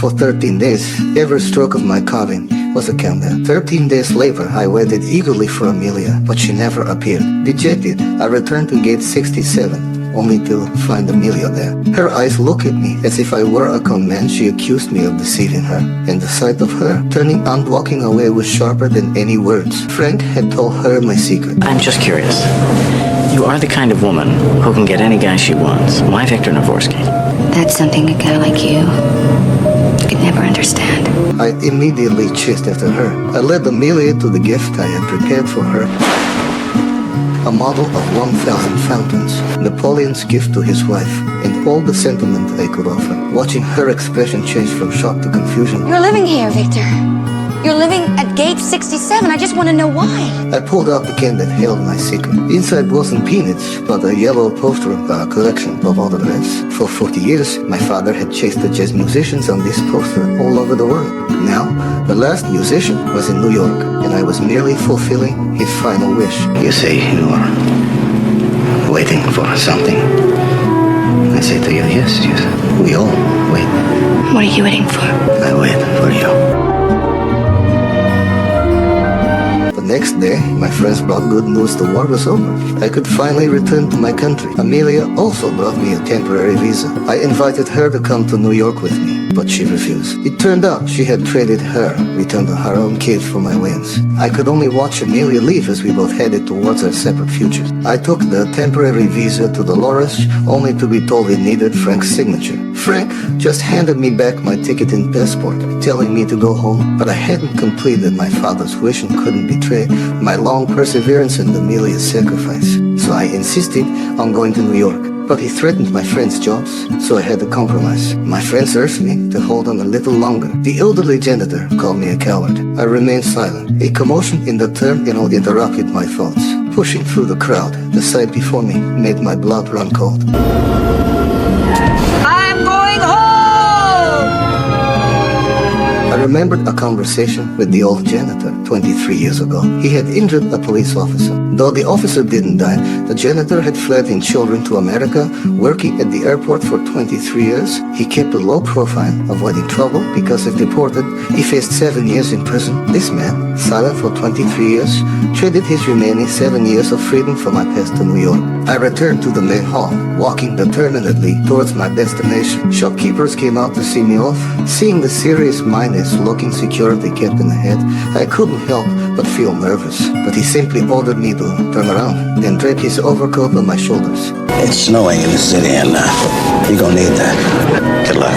For 13 days, every stroke of my carving was a countdown. 13 days later, I waited eagerly for Amelia, but she never appeared. Dejected, I returned to gate 67, only to find Amelia there. Her eyes looked at me as if I were a con man. She accused me of deceiving her, and the sight of her turning and walking away was sharper than any words. Frank had told her my secret. I'm just curious. You are the kind of woman who can get any guy she wants. Why Victor Navorsky? That's something a guy like you could never understand. I immediately chased after her. I led Amelia to the gift I had prepared for her. A model of 1,000 fountains, Napoleon's gift to his wife, and all the sentiment I could offer. Watching her expression change from shock to confusion. You're living here, Victor. You're living at gate 67. I just want to know why. I pulled out the can that held my secret. Inside wasn't peanuts, but a yellow poster of a collection of autographs. For 40 years, my father had chased the jazz musicians on this poster all over the world. Now, the last musician was in New York, and I was merely fulfilling his final wish. You say you're waiting for something. I say to you, yes, we all wait. What are you waiting for? I wait for you. The next day, my friends brought good news the war was over. I could finally return to my country. Amelia also brought me a temporary visa. I invited her to come to New York with me, but she refused. It turned out she had traded her return to her own kids for my wins. I could only watch Amelia leave as we both headed towards our separate futures. I took the temporary visa to Dolores, only to be told it needed Frank's signature. Frank just handed me back my ticket and passport, telling me to go home, but I hadn't completed my father's wish and couldn't betray my long perseverance and Amelia's sacrifice. So I insisted on going to New York. But he threatened my friends' jobs, so I had to compromise. My friends urged me to hold on a little longer. The elderly janitor called me a coward. I remained silent. A commotion in the terminal interrupted my thoughts. Pushing through the crowd, the sight before me made my blood run cold. I'm going home! I remembered a conversation with the old janitor 23 years ago. He had injured a police officer. Though the officer didn't die, the janitor had fled in children to America, working at the airport for 23 years. He kept a low profile, avoiding trouble, because if deported, he faced 7 years in prison. This man, silent for 23 years, traded his remaining 7 years of freedom for my pass to New York. I returned to the main hall, walking determinedly towards my destination. Shopkeepers came out to see me off. Seeing the serious-minded looking security kept in ahead, I couldn't help but feel nervous. But he simply ordered me to turn around, then drape his overcoat on my shoulders. It's snowing in the city, and you're gonna need that. Good luck.